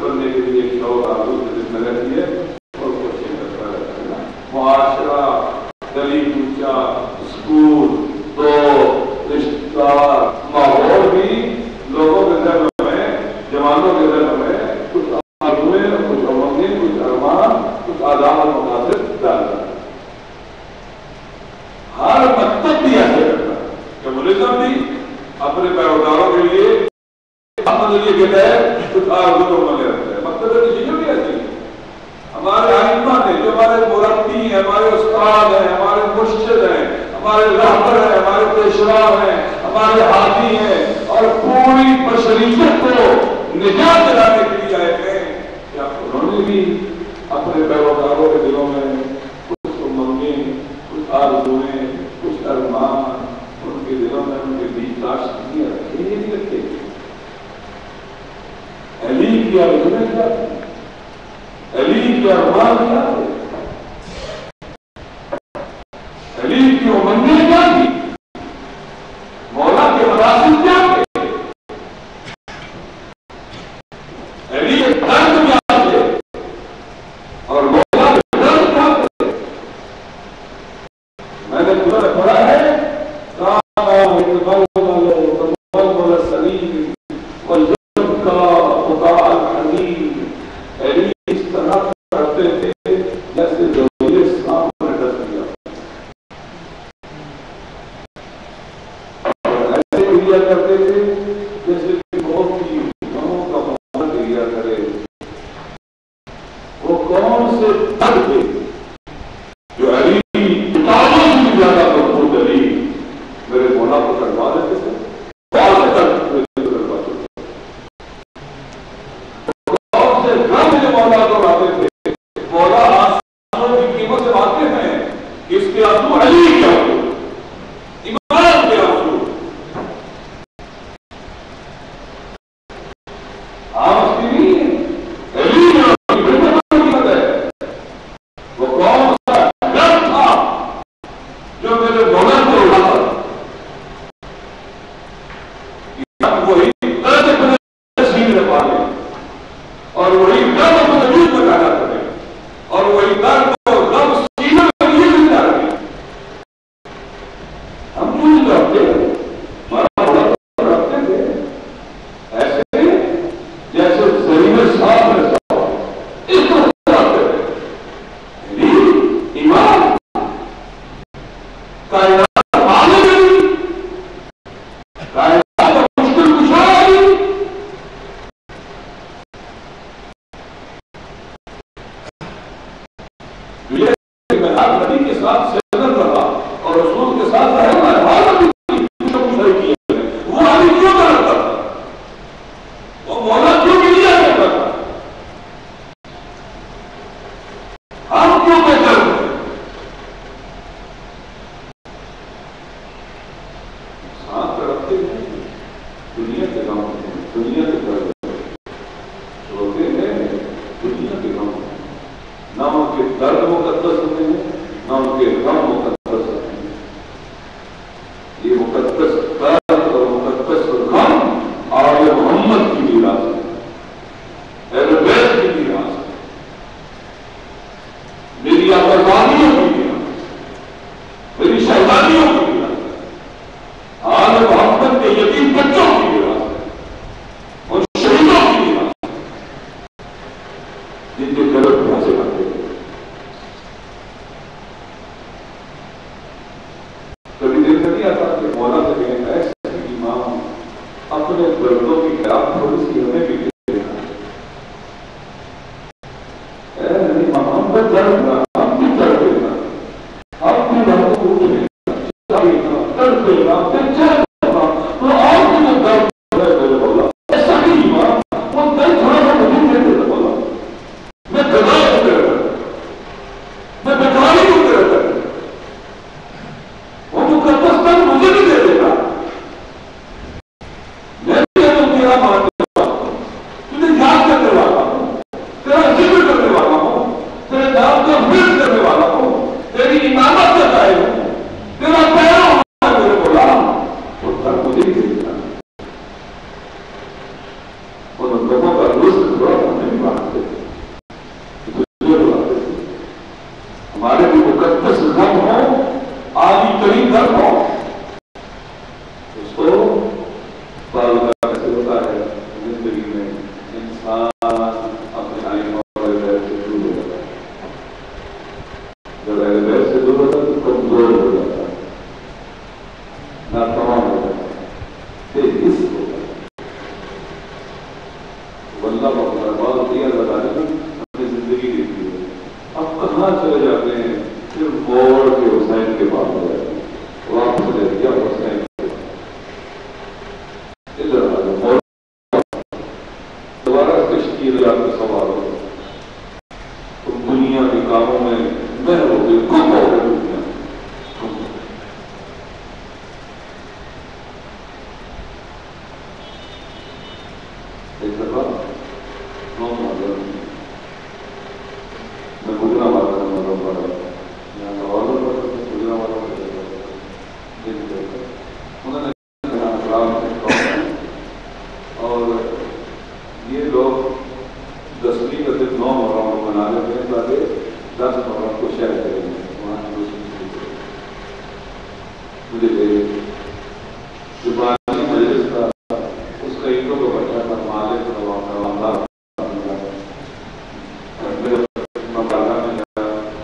بننے کے لیے شوق آرزو سے نظریے کے تحت کچھ آرزو میں رکھتے ہیں. مقصد ہے کہ یہ بھی ایسی ہے. ہمارے ائمہ نے جو ہمارے مربی ہیں، ہمارے استاد ہیں، ہمارے مرشد ہیں، ہمارے رہبر ہیں، ہمارے پیشوا ہیں، ہمارے ہادی ہیں، اور پوری بشریت کو نجات دلانے کے لیے آئے ہیں. کیا انہوں نے بھی اپنے پیروکاروں کے دلوں میں کچھ امنگیں، کچھ آرزویں، کچھ ارمان ان کے دلوں میں ان کے بیچ کاشت کیا رکھے یہ نہیں رکھے؟ علی کی آرزویں کیا تھی؟ علی کی ارمان کیا تھے؟ علی کی امنگیں کیا تھی؟ مولا کے مقاصد کیا تھے؟ علی کے درد کیا تھے؟ اور مولا کے درد کیا تھے؟ میں نے تمہیں پڑھا ہے کرتے تھے جیسے کہ موت کی غموں کا معاملہ کیا کرے. وہ کون سے درد تھے جو علی کتابوں سے بھی زیادہ محبوب علی میرے مولا کو کروا دیتے تھے؟ کون سے درد کون سے غم جو مولا کو آتے تھے؟ مولا آسمانوں کی قیمت سے واقف ہیں کہ اس کے آنسو علی کے آنسو، ایمان کے آنسو. ایک دفعہ 9 محرم میں گجرا والا محرم پڑھا یہاں لاہور میں پڑھا گجرا والا انہوں نے اور یہ لوگ 10ویں کا دن 9 محرم منا لیتے ہیں تاکہ 10 محرم کو شیئر کریں گے وہاں مجھے زبانی مجلس کا اس کا عیدوں کا بچہ تھا مالک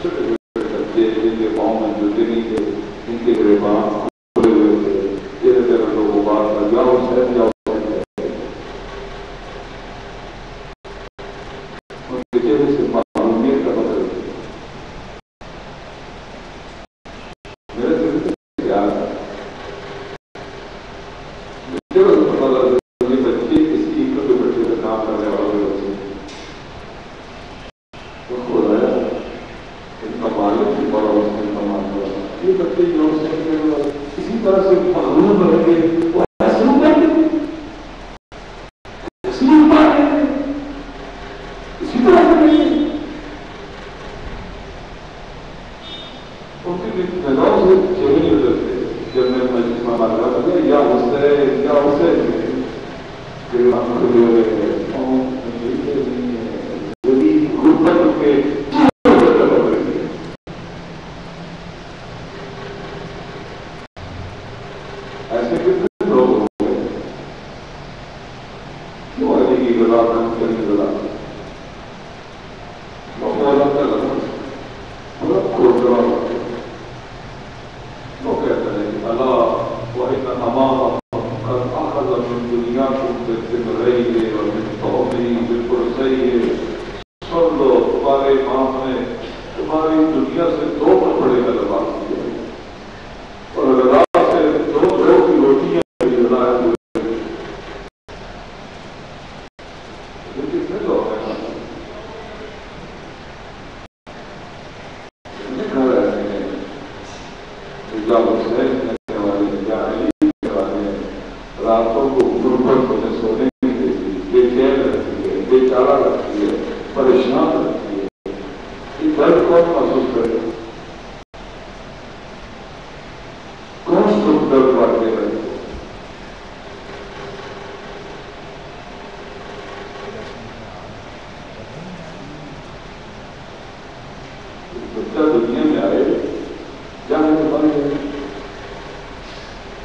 چھوٹے چھوٹے بچے جن کے پاؤں میں جوتے نہیں تھے ان کے گریبان کھلے ہوئے تھے تیرے تیرے لوگوں بات کر جاؤ حسین جاؤ ان کے چہرے سے معلومیت کا بدل میرے چہرے سے کیا ہے بچے اس عیدوں کے بچے سے کام کرنے والے بچے یہ بچے جو اسی طرح سے مغلوب رہیں گے وہ تسلیم کریں گے تسلیم پائیں گے اسی طرح سے نہیں ان کی نگاہوں سے چہرے نہیں بدلتے جب میں مجلس میں بات کر رہا یا حسین یا حسین پھر ہم کھلے ہوئے غربت کے ایسے کتنے لوگ ہو گئے کیوں علی کی غذا ہم کرنے غذا وہ مولا کا غذا وہ کھوٹرا وہ کہتے ہیں کہ اللہ وہ ایک امام قد اخذ من دنیاکم بالتمرین ومن بالکل صحیح ہے سن لو تمہارے امام نے تمہاری دنیا سے 2 کپڑے کا لباس کیا اور غذا راتوں کو غربت میں سونے نہیں دیتی بے چین رکھتی ہے بے چارہ رکھتی ہے پریشان رکھتی ہے یہ درد کون محسوس کرے کون سکھ درد بانٹے رہے بچہ دنیا میں آئے جہاں تمہارے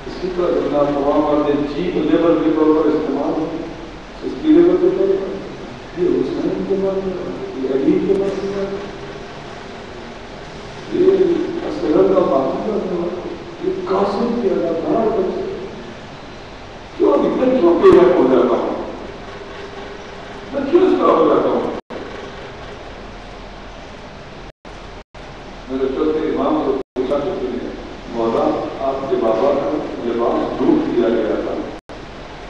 اسی طرح دنیا تمام آتے چیف لیبر کے طور پر استعمال ہو اس کی لیبر کے طور پر یہ حسین کے بارے میں یہ علی کے بارے میں یہ اسکرر کا باقی کا یہ قاسم کے اداکار بچے کیوں اتنے کیوں بے رحم ہو جاتا ہوں میں کیوں اس طرح ہو جاتا ہوں میرے چوتھے امام کو پوچھا کہ مولا آپ کے بابا کا لباس ڈوب دیا گیا تھا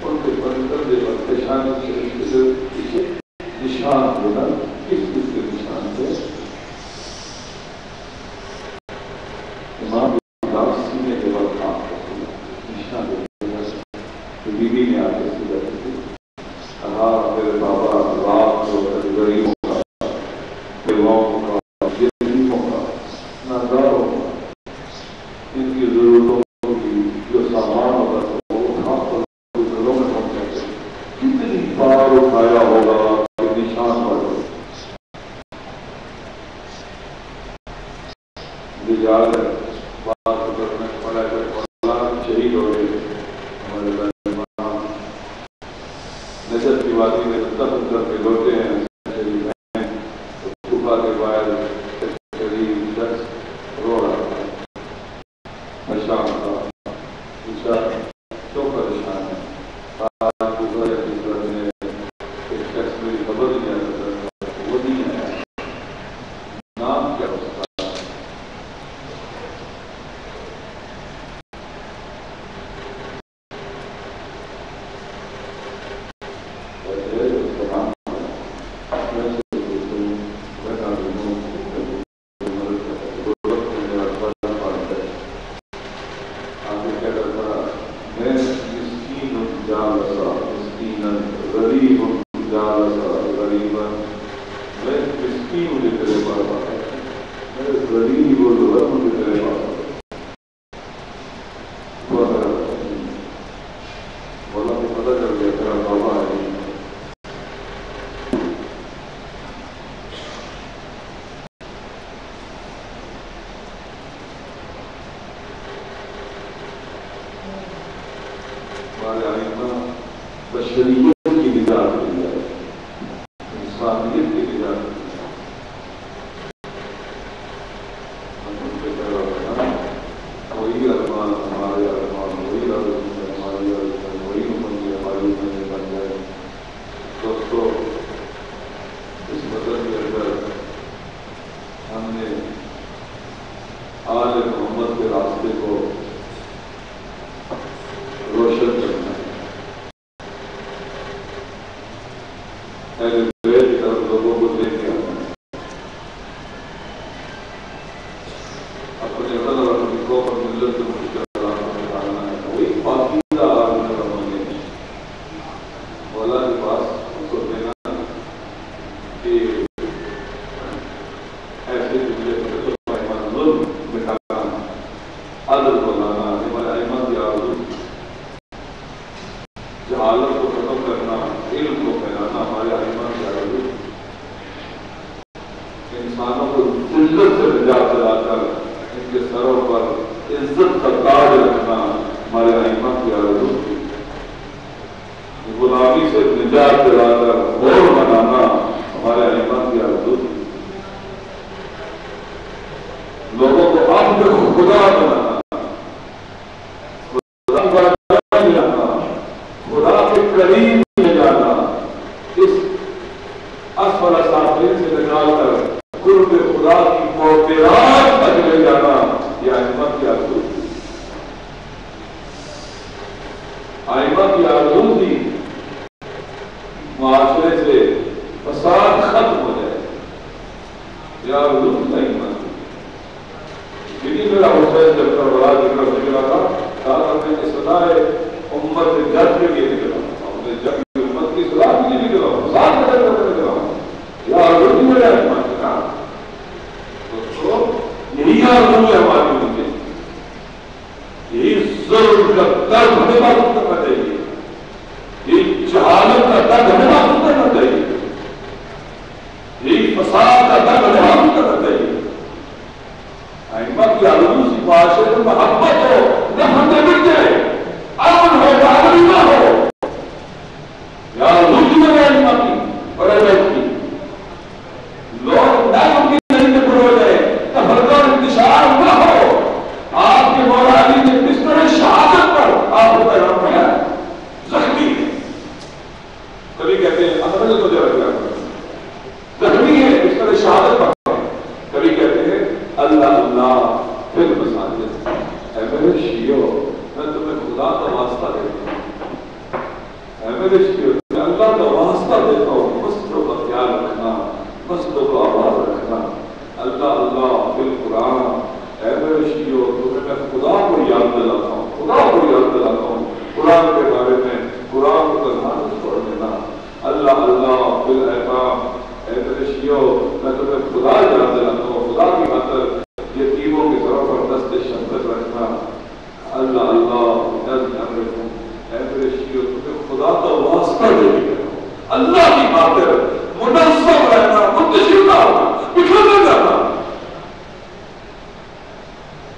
ان کے پندر پیشانی سے پیچھے نشان ہونا کس کس کے نشان تھے امام سینے کے بعد کام نشان بی بی نے آگے سے کہا میرے بابا رات کو غریبوں کا بیواؤں کا یتیموں کا ناداروں کا ان کی ضرورتوں کی جو سامان ہوگا وہ اٹھا کر گھروں میں پہنچاتے کتنی بار اٹھایا ہوگا کہ نشان پڑ مجھے یاد ہے بات میں پڑھا کر شہید ہو گئے ہمارے نجف کی وادی میں دفن کر کے لوٹے ہیں صبح کے بعد قریب شخص رو رہا تھا شام کا دوسرا کیوں پریشان ہے دوسرا نے ایک شخص میری خبر نہیں آتا وہ نہیں ہے نام کیا اس کا اہل بیت کی طرف لوگوں کو لے کے آنا ہے، اپنے غلط اور اپنی قوم اور ملت کو مشکلات میں ڈالنا ہے. وہی پاکیزہ آدمی کا بننے کی مولا کے پاس ان کو دینا کہ ایسے دنیا کو ایمان ظلم مٹانا، عدل کو لانا، ہمارے ایمان کی آرزو، جہالت کو ختم کرنا، علم کو پھیلانا، ہمارے ایمان کی آرزو، انسانوں کو ذلت سے نجات دلا کر ان کے سروں پر عزت کا تاج رکھنا ہمارے ایمان کی آرزو، غلامی سے نجات دلا کر حور بنانا ہمارے ایمان کی آرزو، لوگوں کو عبد خدا بنانا، خدا کا جانا، خدا کے قریب لے جانا، اس اسفل سافلین سے نکال کر قرب خدا کی موقعات تک لے جانا، یہ ائمہ کی آرزو تھی. ائمہ کی آرزو تھی معاشرے سے فساد ختم ہو جائے، یہ آرزو تھی ائمہ کی. لیکن میرا حسین جب کربلا کی طرف نکلا تھا، کہا میں نے سنا ہے امت جد کے لیے نکلا ہوں، ہم نے جد کی امت کی صلاح کے لیے نکلا ہوں، فساد ختم کرنے نکلا ہوں، یہ آرزو تھی میرے ائمہ کی. کہا تو یہی آرزو ہے ہماری ان کے، یہی ظلم کا درد ہمیں معلوم کرنا چاہیے، یہی جہالت کا درد ہمیں معلوم کرنا چاہیے، یہی فساد کا درد ہمیں معلوم کرنا چاہیے. ائمہ کی آرزو سی معاشرے میں محبت ہو، نفرتیں مٹ جائے، امن ہو، بہادری نہ ہو، یا آرزو کی میرے ائمہ کی اور اہل کی. لوگ نعمت کی زمین میں پڑ ہو جائے، تفرقہ اور انتشار نہ ہو. آپ کے مولا علی نے بستر شہادت پر آپ کو پیغام دیا ہے، زخمی ہے، کبھی کہتے ہیں اندر کو دے رکھا زخمی ہے بستر شہادت پر، کبھی کہتے ہیں اللہ اللہ پھر مساجد. اے میرے شیعو میں تمہیں خدا کا واسطہ دیتا ہوں، اے میرے شیعو میں اللہ کا واسطہ دیتا ہوں، مسجدوں کا خیال رکھنا، مسجدوں کو آباد رکھنا. اللہ اللہ فی القرآن. اے میرے شیعو تمہیں میں خدا کو یاد دلاتا ہوں، خدا کو یاد دلاتا ہوں، قرآن کے بارے میں قرآن کو تنہائی چھوڑ دینا. اللہ اللہ فی الایتام. اے میرے شیعو میں تمہیں خدا یاد دلاتا ہوں، خدا کی خاطر یتیموں کی طرف پر دست شفقت رکھنا. اللہ اللہ اے میرے شیعو تمہیں خدا کا واسطہ دے دیا، اللہ کی خاطر منظم رہنا، منتشر نہ ہونا، بکھر نہ جانا.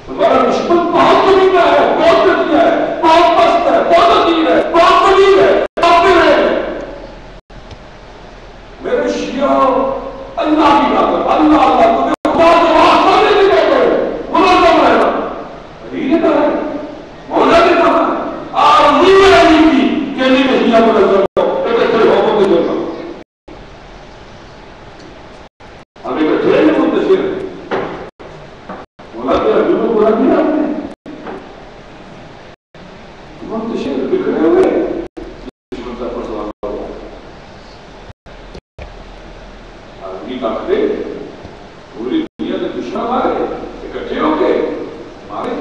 تمہارا دشمن بہت طریقہ ہے، بہت ذکیہ ہے، بہت مست ہے، بہت عظیم ہے، بہت قریب ہے، کافر ہے. میرے شیعہ اللہ کی خاطر اللہ اللہ تمہیں خدا کا واسطہ دے دیا ہے، منظم رہنا. یہ تو ہے مولا نے کہا آرزو ہے علی کی کہ علی میں شیعہ منظم ہو، اکٹھے ہو کے دیکھا ہم اکٹھے ہیں منتشر مولا کے عرضوں کو پورا کیا ہم نے منتشر بکھرے ہوئے دشمن کا پرسوان ہوا آدمی طاقتے پوری دنیا کے دشمن مارے اکٹھے ہو کے مارے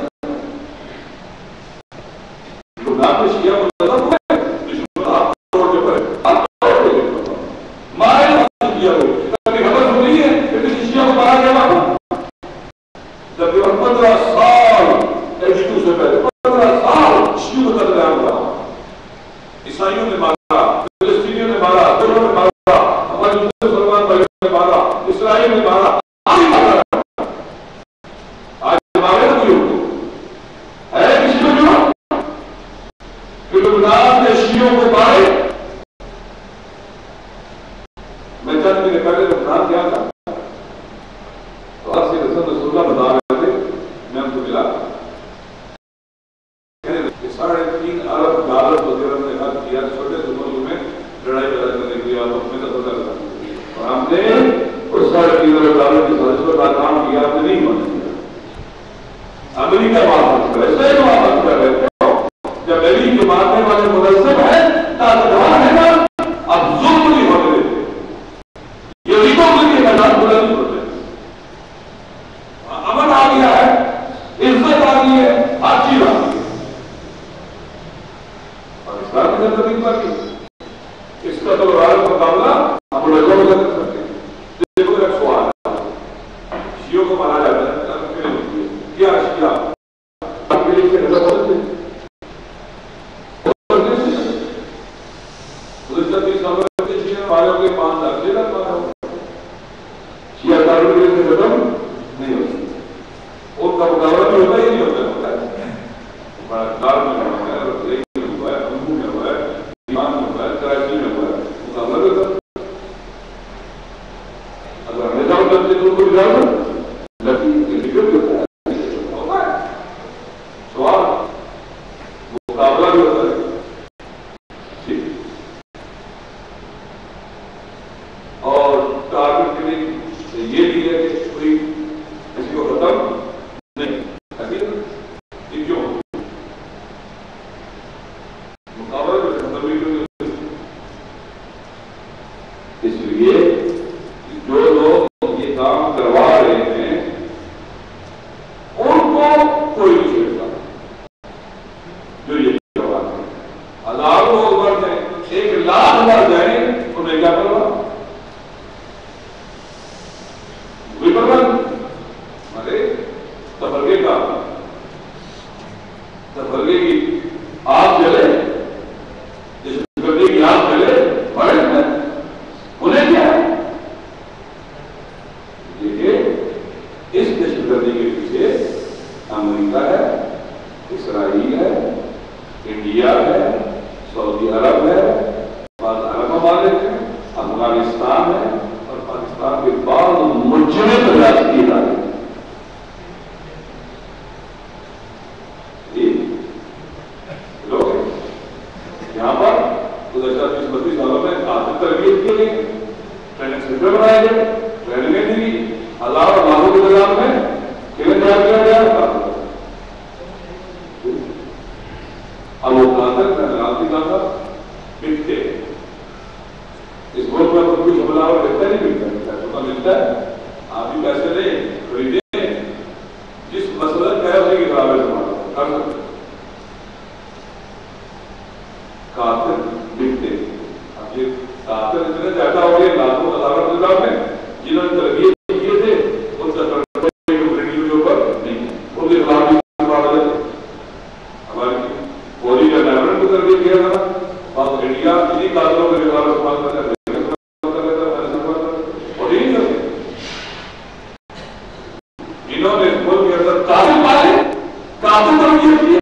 نام شیعہ منظم ہوئے دشمن آپ توڑ کے پڑے آپ توڑ کے پڑے مارے شیعہ کو کبھی خبر ہو رہی ہے کہ کسی شیعہ کو مارا گیا وہاں جب 15 سال ایجٹو سے پہلے 15 سال شیعہ کو قتل عام رہا. عیسائیوں نے مارا، فلسطینیوں نے مارا، ترکوں نے مارا، ہمارے مسلمان بھائیوں نے مارا، اسرائیل نے مارا، آج مارا. آج مارے نہ کوئی ہوتے ہے کسی کو جو کہ لبنان نے شیعوں کو مارے. میں چند دن پہلے لبنان گیا تھا تو آج سے رسول اللہ بتا رہے تھے، میں ہم کو ملا کہ 3.5 ارب ڈالر وغیرہ نے خرچ کیا چھوٹے سے ملک میں لڑائی پیدا کرنے کے لیے آپ اپنے کا پتہ لگا اور ہم نے اس 3.5 ارب ڈالر کی سازش پر ناکام کیا. ہم نے نہیں مان کیا، امریکہ معاف کر رہے، اسرائیل معاف کر رہے. جب علی کے ماننے والے منظم ہیں طاقتور ہیں نا، اب ظلم نہیں ہونے دیتے. عبارت مقابلہ ہم رجوع کر سکتے ہیں. دیکھو ایک سوال ہے، شیعوں کو مانا جاتا ہے کیا شیعہ آپ کے لیے رضا ہو سکتے ہیں؟ والوں کے 5 لاکھ سے لگ پاتا ہوں شیعہ داروں کے لیے ختم نہیں ہو سکتا. اور کا مقابلہ بھی ہوتا ہی نہیں ہوتا ہے. بڑا کار میں ہوا ہے، رسائی میں ہوا ہے، امبو میں ہوا ہے، ایمان میں ہوا ہے، کراچی میں ہوا ہے، مقابلہ بھی ہوتا. اگر ہمیں جاؤ کرتے تو کوئی جاؤ لگی ذکر بھی ہوتا ہے سوال مقابلہ بھی ہوتا ہے. اور ٹارگٹ کے لیے یہ بھی ہے کہ کوئی کسی کو ختم نہیں یہ کیوں مقابلہ میں ختم نہیں کیوں. اس لیے جو لوگ یہ کام کروا رہے ہیں ان کو کوئی نہیں چھیڑتا. جو یہ کروا رہے ہیں ہزاروں لوگ مر جائیں 1 لاکھ مر جائیں انہیں کیا کروا تفرقے کا تفرقے کی آگ جلے جس تفرقے کی آگ جلے بڑے میں انہیں کیا ہے. دیکھیے اس دہشت گردی کے پیچھے امریکہ ہے، اسرائیل ہے، انڈیا ہے، سعودی عرب ہے، بعض عرب ممالک ہیں، افغانستان ہے اور پاکستان کے بعض مجرم ریاستی ادارے. یہاں پر گزشتہ 30-32 سالوں میں کافی تربیت کی گئی، ٹریننگ سینٹر بنائے گئے، ٹریننگیں دی گئی، ہزاروں لاکھوں کے نظام میں کھیلے تیار کیا گیا. اب وہ کہاں تک راستی کہاں تھا بکتے اس ملک میں کچھ حملہ اور ملتا نہیں ملتا پیسوں کا ملتا ہے. آپ بھی پیسے لیں خریدیں جس مسئلہ کیا اسی کی خراب ہے کر سکتے قاتل بکتے. اب یہ قاتل اتنے زیادہ ہو گئے لاکھوں ہزاروں نظام میں جنہوں نے تربیت کیے تھے ان کا کمیونٹی کے اوپر نہیں ان کے خلاف ہماری فوجی کا ڈائمنڈ کو تربیت کیا تھا. اور انڈیا انہیں قاتلوں کے خلاف استعمال کرتا ہے اور یہی کرتے انہوں نے ملک کے اندر قاتل پالے قاتل تربیت کی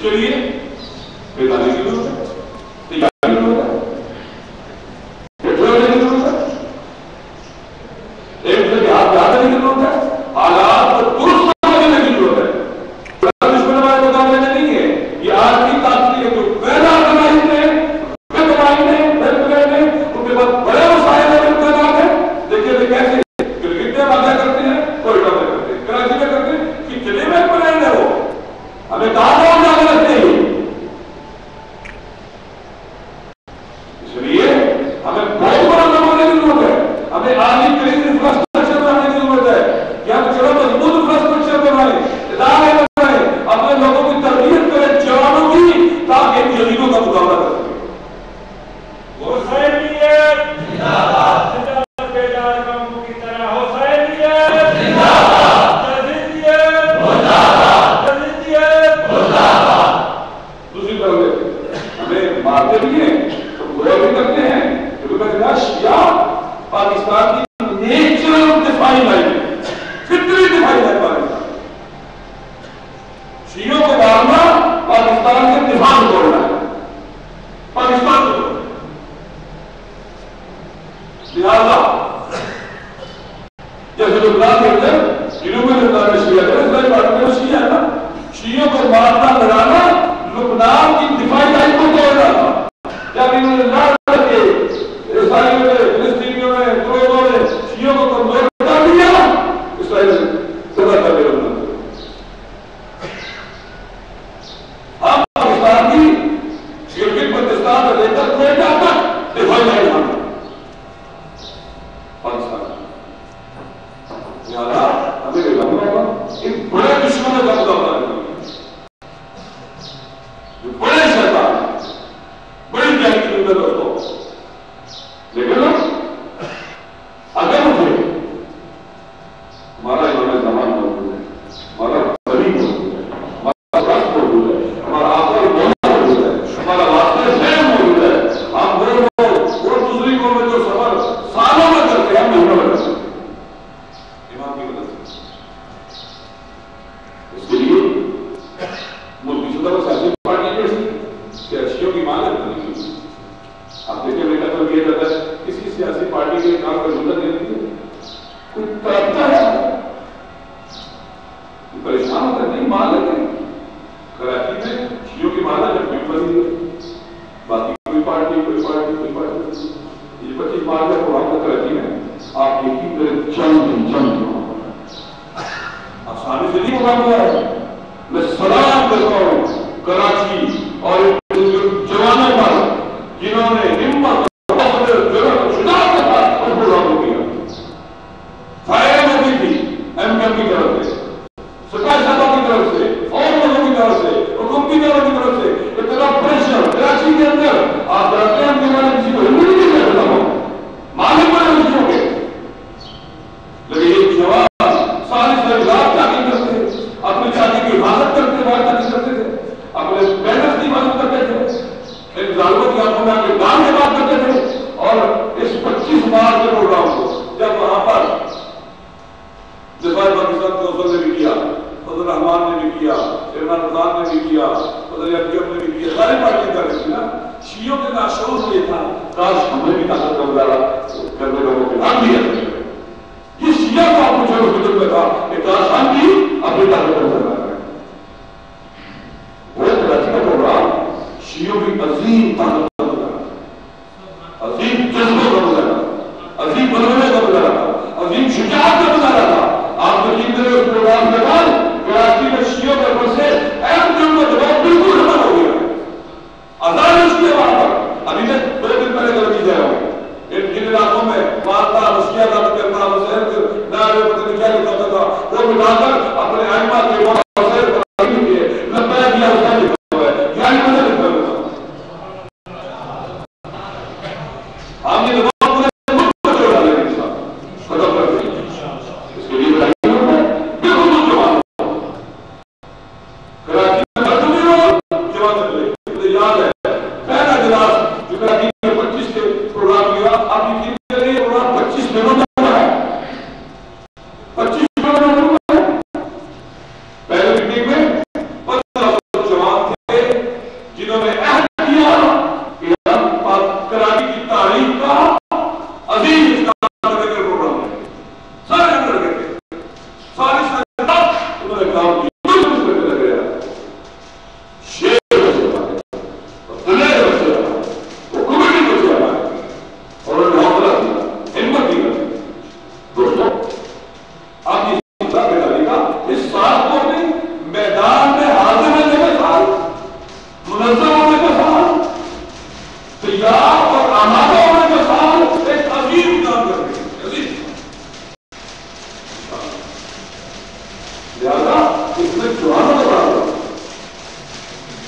کے لیے بیداری کی ضرورت ہے، تیاری کی ضرورت ہے، کی ضرورت ہے، ایک دوسرے کے ہاتھ آنے کی ضرورت ہے، حالات کو درست سمجھنے کی ضرورت ہے۔ دشمن ہمارے مقابلے میں نہیں ہے، یہ آج کی طاقت ہے جو پیدا کرائی نے ان کے بعد بڑے وسائل امکانات ہیں۔ دیکھیے کہ کیسے کرکٹ میں واقع کرتے ہیں، کوئٹہ میں کرتے ہیں، کراچی میں کرتے ہیں، کتنے میں پڑھیں گے وہ ہمیں کہاں جا کے رکھتے ہیں۔ اس لیے ہمیں بہت بڑا نمانے کی ضرورت ہے، ہمیں آگے کہیں انفراسٹرکچر بنانے کی ضرورت ہے، یا تو چلو مضبوط انفراسٹرکچر بنائیں، ادارے بنائیں، اپنے لوگوں کی تربیت کریں جوانوں کی، تاکہ ان جدیدوں کا مقابلہ کر سکیں۔ حسینیت زندہ باد، زندہ بیدار قوموں کی طرح حسینیت زندہ باد، یزیدیت زندہ باد، یزیدیت زندہ باد۔ دوسری طرف ہمیں مارتے بھی ہیں تو گویا بھی کرتے ہیں، کیونکہ میں کہا شیعہ پاکستان کی نیچرل دفاعی لائن ہے، فطری دفاعی لائن پاکستان، شیعوں کو مارنا پاکستان کے دفاع کو توڑنا ہے، پاکستان کو توڑنا۔ لہذا جیسے لبنان کے اندر جنوبی لبنان میں شیعہ ہے، اسرائیل پارٹی میں شیعہ ہے نا، شیعوں کو مارنا لڑانا لبنان کی دفاعی لائن کو توڑنا تھا۔ جب انہوں نے لڑ کر کے اسرائیل میں، فلسطینیوں میں، کردوں نے شیعوں کو کمزور کر دیا، اسرائیل نے سزا کر دیا لبنان کو۔ ہم پاکستان کی گلگت بلتستان سے لے کر کوئٹہ تک دفاعی لائن ہمیں پاکستان، لہذا ہمیں ان بڑے دشمنوں کا مقابلہ کرنا جو بڑے شیطان ہیں، بڑی جنگ کی اندر دوستوں، لیکن اگر مجھے ہمارا امام زمان موجود ہے، ہمارا قریب موجود ہے، ہمارا رس موجود ہے، ہمارا آقا موجود ہے، ہمارا واسطہ شہر موجود ہے، ہم وہ دوسری قوم میں جو سفر سالوں میں کرتے ہیں، ہم مہینوں میں کرتے ہیں امام کی مدد سے۔ اس کے لیے ملکی سطح پر سیاسی پارٹیاں جیسی سیاسیوں کی مانت بنی ہوئی۔ آپ دیکھیں بیٹا تو یہ رہتا ہے کسی سیاسی پارٹی کے کام پر جملہ دیتی ہے، کوئی کرتا ہے، کوئی پریشان ہوتا ہے، نہیں مان لیتے۔ کراچی میں شیعوں کی مانت جب بھی بنی ہے، باقی کوئی پارٹی یہ 25 مارچ کا پروگرام کا کراچی میں آپ یقین کریں چند آسانی سے نہیں ہوگا ہوا ہے۔ میں سلام کرتا ہوں کراچی اور جوانوں پر جنہوں نے ہمت شجاعت کے ساتھ اس پروگرام کو کیا۔ فائر ہوتی تھی ایم کی طرف سے، سپاہی صاحبہ کی طرف سے، اور لوگوں کی طرف سے، حکومتی دوروں کی طرف سے، اتنا پریشر کراچی کے اندر آپ جانتے ہیں ہم کے بارے کسی کو ہندی نہیں کہہ رہا ہوں، مالک بڑے مشکلوں کے، لیکن یہ جواب ساری رات جاگی کرتے تھے، اپنی شادی کی حفاظت کرتے بات کرتے تھے، اپنے بینرز کی حفاظت کرتے تھے، ان ظالموں کی آنکھوں میں اپنے دان کی بات کرتے تھے، اور اس 25 مارچ کے پروگرام کو جب وہاں پر دفاع پاکستان کے حوصل نے بھی کیا، فضل الرحمان نے بھی کیا، عمران خان نے بھی کیا، فضل یعقوب نے بھی کیا، ساری پارٹیاں کر رہی تھی نا، شیعوں کے ناشعور یہ تھا کاش ہمیں بھی طاقت کا مظاہرہ کرنے لوگوں کے نام دیا یہ شیعہ کو آپ پوچھے اس دل میں تھا کہ کاش ہم بھی اپنی طاقت کا مظاہرہ کریں۔ وہ کراچی کا پروگرام شیعوں کی عظیم طاقت کا مظاہرہ، عظیم جذبوں کا مظاہرہ، عظیم بلونے کا مظاہرہ، عظیم شجاعت کا مظاہرہ تھا۔ آپ یقین کریں اس پروگرام کے بعد کراچی میں شیعوں کے اوپر سے اہم جنگ کا دباؤ بالکل ختم ہو گیا، آزاد اس کے وہاں پر ابھی تک 2 دن پہلے کا نتیجہ ہے جن علاقوں میں مارتا مشکیا دعوت کرنا حسین کے نعرے پتہ نہیں کیا لکھا ہوتا تھا وہ مٹا کر اپنے ائمہ کے وہاں حسین پر نہیں کیے لبیک یا حسین لکھا ہوا ہے یا ائمہ نے لکھا ہوا ہے۔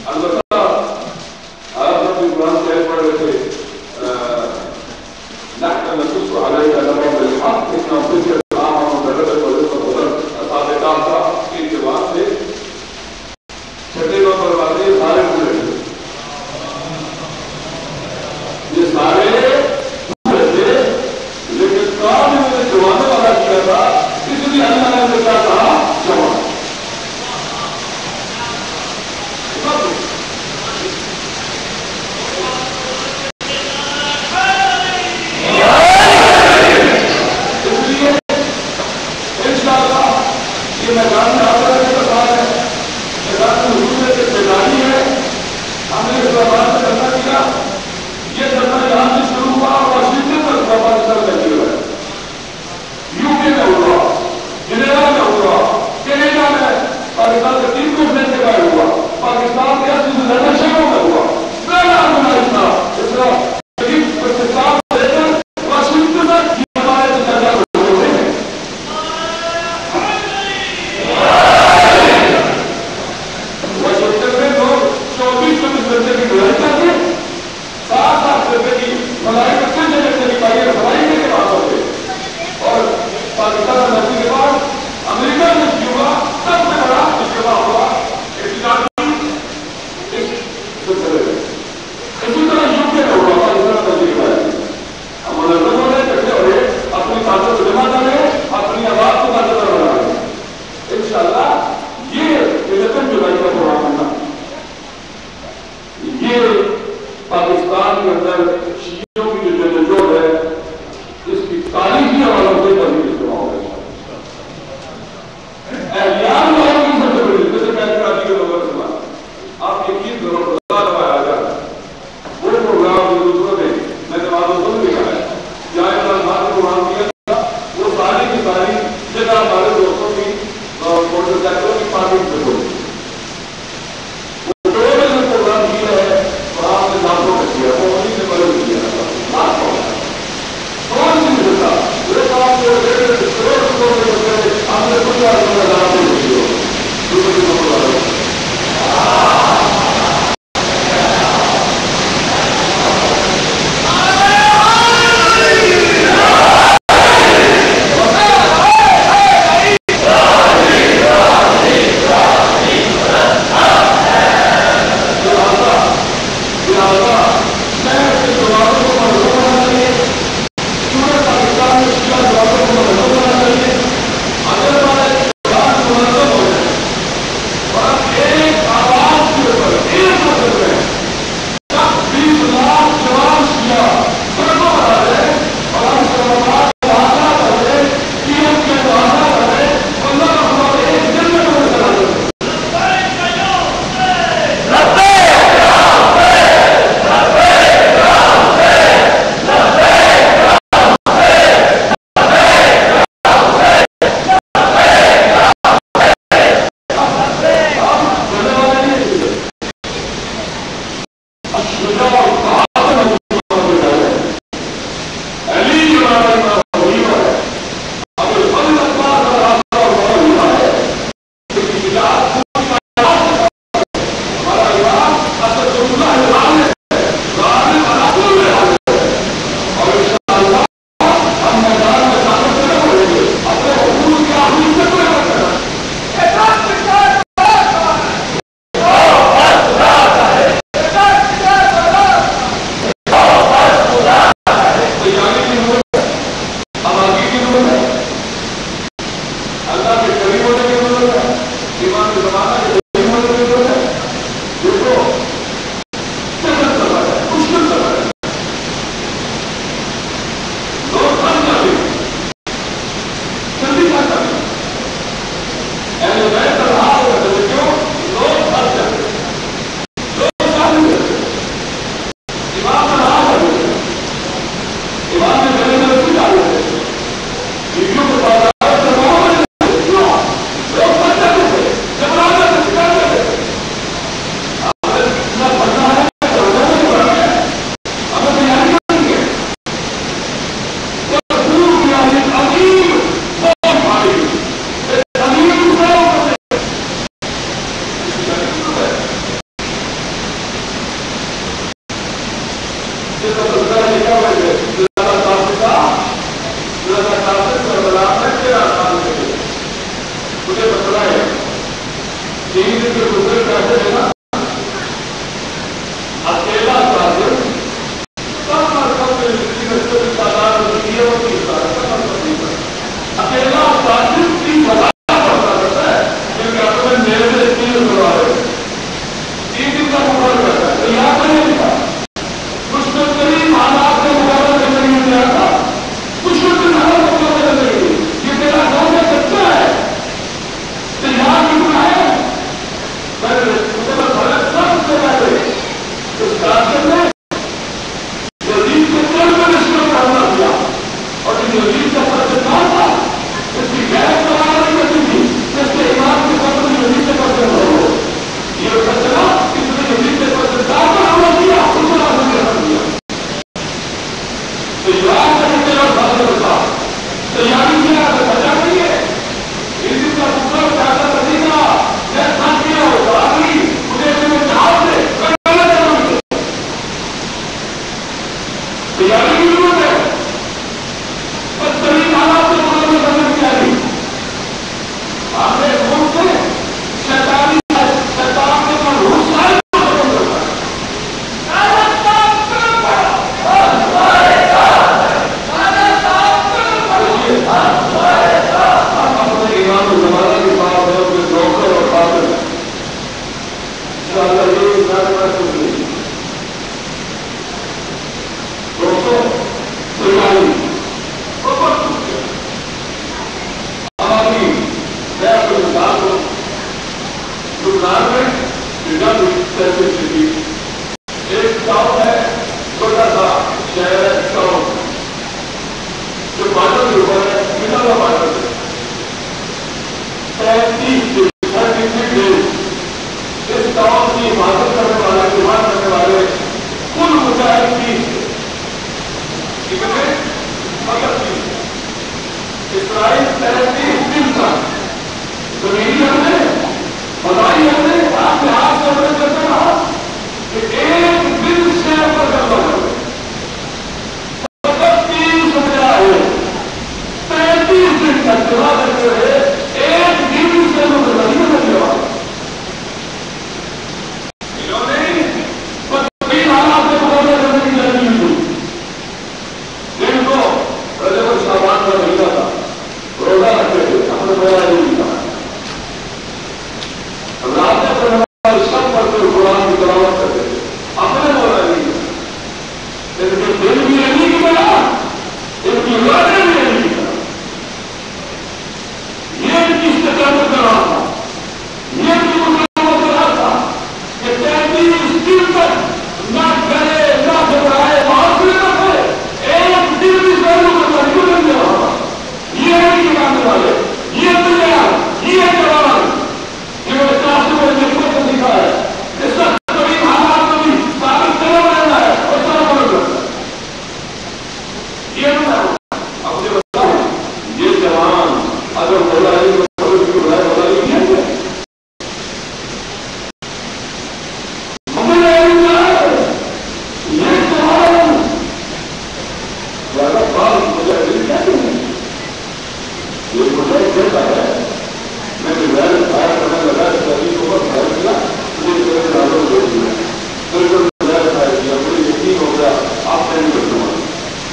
البتہ آپ نے قرآن سے پڑھ رہے تھے نحن نقص عليك نبأ بالحق إنهم فتية آمنوا بربهم وزدناهم هدى اصحاب کہف کا کے اعتبار سے چھٹے نمبر والے سارے پورے یہ سارے پورے تھے لیکن کام نے جوانوں والا کیا تھا اس لیے اللہ نے کہا تھا جوان لہٰذا یہ انسان نہیں دوستوں سرکاری ہماری میں اپنے مثال کو لبنان میں ایک گاؤں ہے چھوٹا سا شہر ہے ٹاؤن جو بارڈر کے اوپر ہے ملا ہوا بارڈر ہے 35 اس ٹاؤن کی حفاظت کرنے والا دفاع کرنے والے کل مجاہد 30 کتنے مگر 30 اسرائیل 33 دن تک زمینی حملے فضائی حملے آپ کے ہاتھ سے حملے کرتے رہا کہ ایک دن سے پر کرنا کرتے 33 ہے 33 دن تک دفاع کرتے رہے ایک دن سے لوگ نہیں کرنے والا انہوں نے 25 حالات سے مقابلہ کرنے کی جانچ کی جن کو رجب اور شعبان کا مہینہ تھا روزہ رکھتے تھے اپنے بڑا نہیں تھا رات میں سب پڑھتے قرآن کی تلاوت کرتے تھے اپنے مولا نہیں تھا ان کے دل بھی نہیں کی بنا ان کی راتیں بھی نہیں کی بنا یہ ان کی استقامت کر رہا تھا یہ ان کی مقابلت کر رہا تھا کہ 33 دن تک نہ کرے نہ گھبرائے معاشرے نہ کرے ایک دن بھی ضرور کرنا کیوں نہیں دے رہا یہ ہے کہ ماننے والے یہ تیار یہ جوان جنہوں نے تاثر میں نعمت کو دکھا ہے اس وقت کبھی حالات میں بھی ثابت قدم رہنا ہے اور سارا بدل کرنا ہے یہ نہ اب مجھے بتاؤ یہ جوان اگر بولا ہے تو کی بڑھائے بولا نہیں ہے ہمیں یہ جوان زیادہ بات مجھے کیا نہیں یہ مجھے کہتا ہے میں نے غیر فائر کرنے لگا شہری کو فائر کیا مجھے اس طرح زیادہ دے دیا بالکل غیر فائر کیا مجھے یقین ہو گیا آپ نہیں کر دوں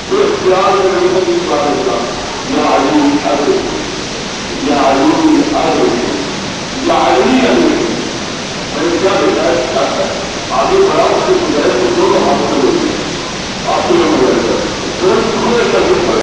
تو اختیار میں نہیں ہوگی اس بات کا یا علی علی یا علی علی یا علی علی میں نے کیا ہدایت کیا ہے آگے بڑھا اس سے گزارے تو دو آپ کرو گے آپ کو یہ مجھے دوسرے کا دل پر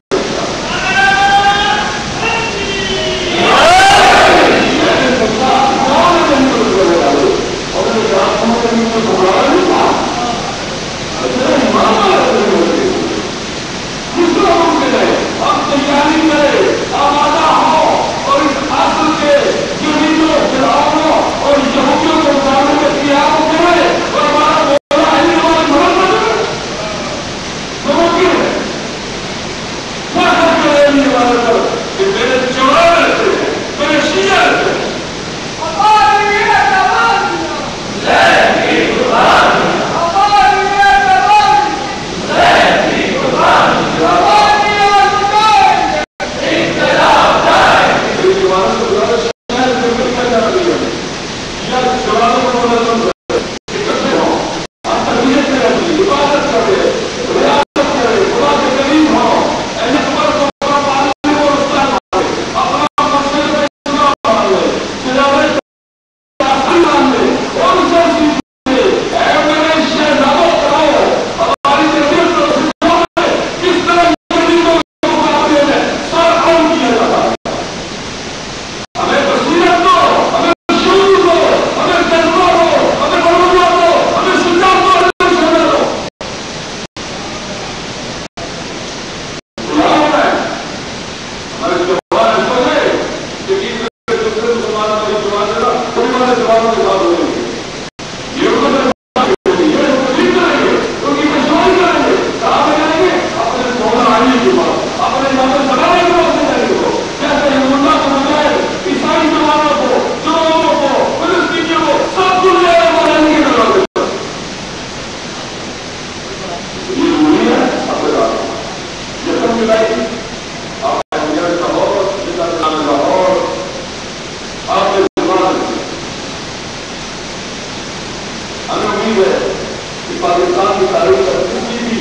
پاکستان کی تاریخ کا کسی بھی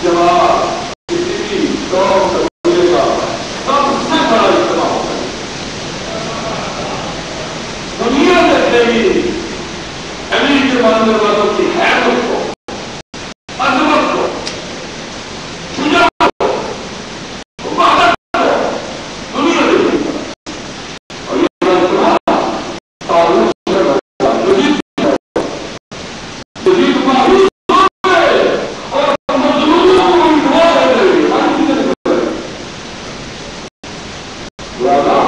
جواب کسی بھی قوم قبیلے کا سب سے بڑا اجتماع ہوتا ہے. دنیا دیکھے گی ماننے والوں کی حیثیت کو، عظمت کو، شجاعت کو، وفادت کو دنیا دیکھے گا۔ اور یہ سبحان تعلق سے جدید معروف ہے اور مظلوموں کو دعا دے رہی ہے۔ ہر چیز سے لہذا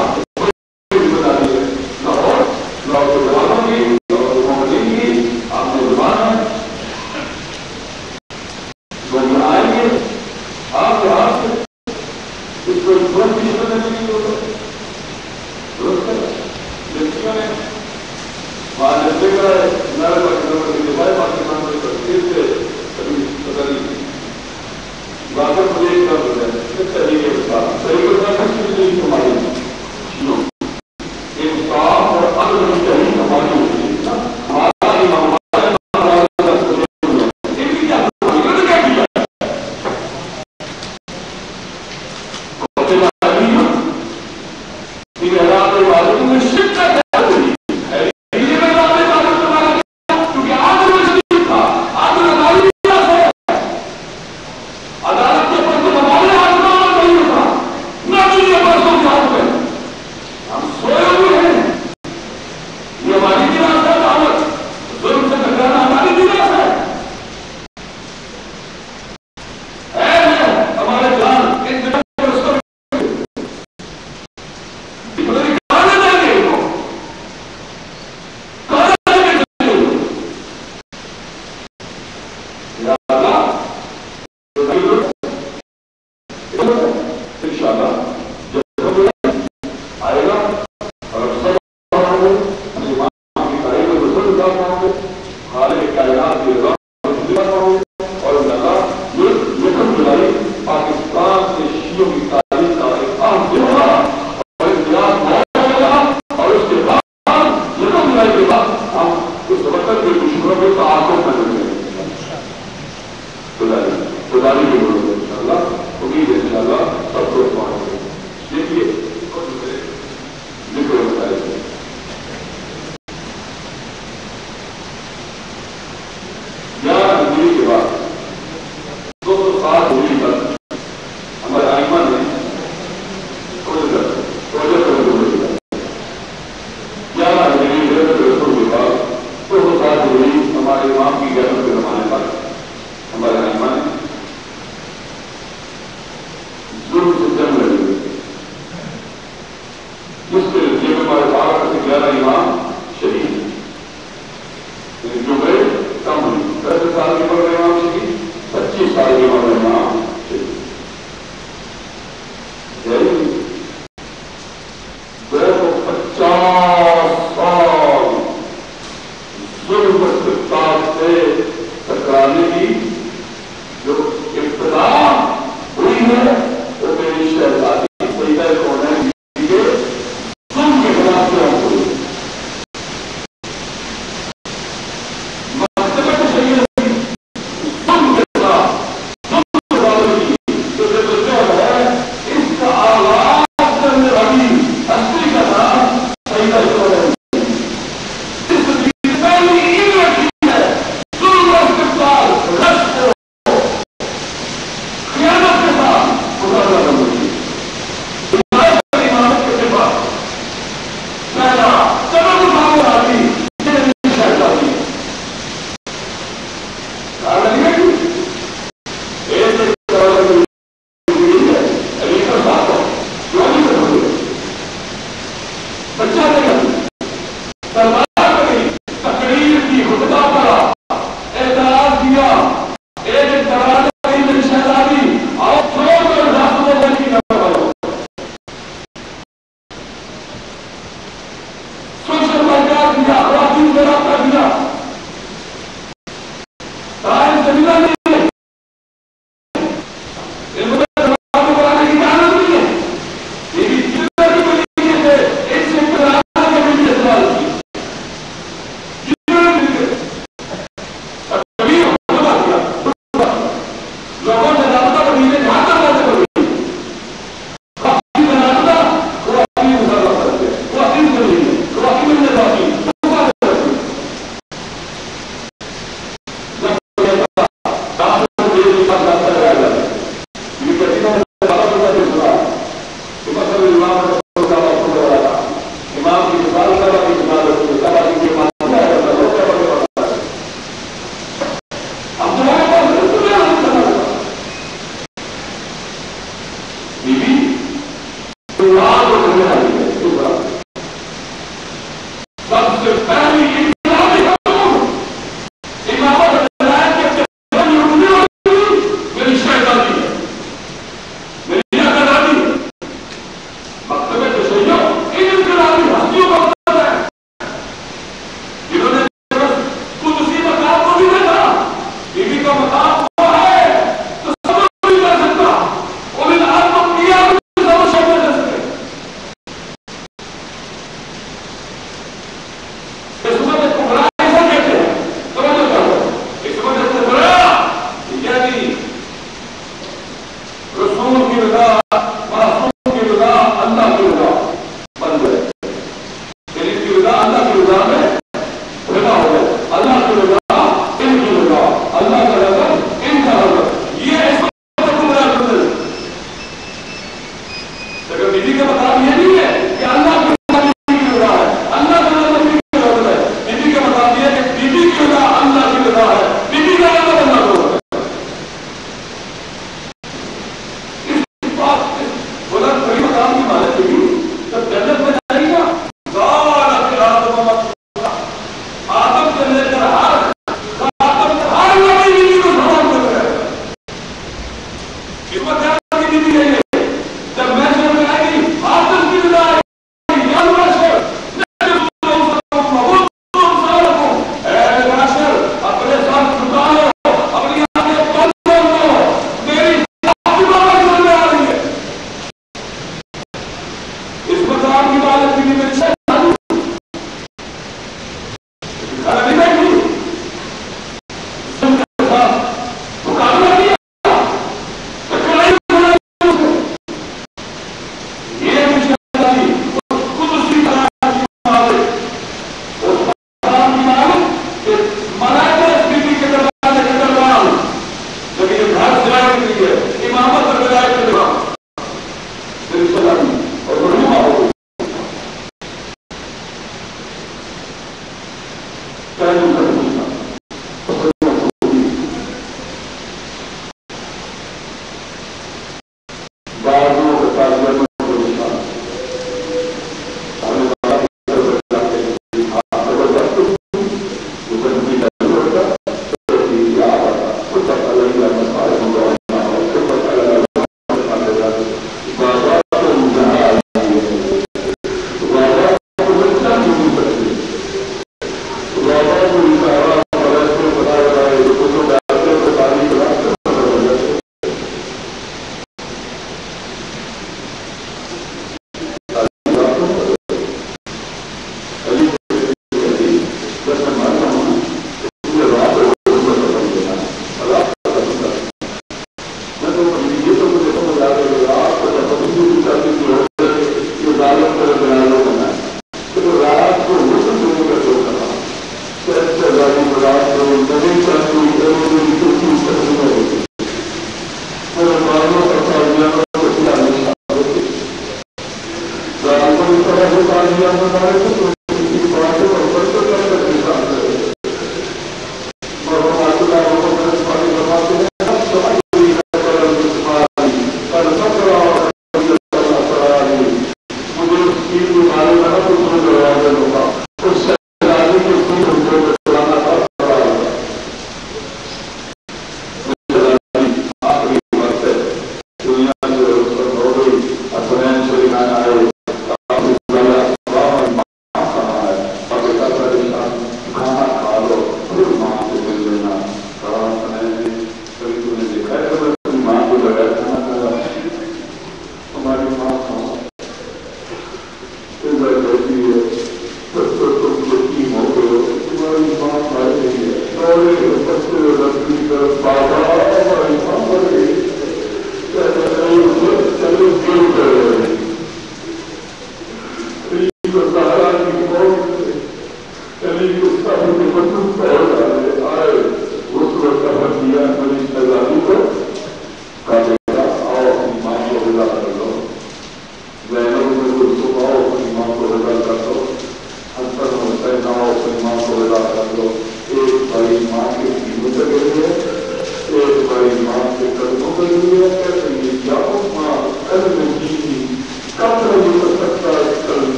Quando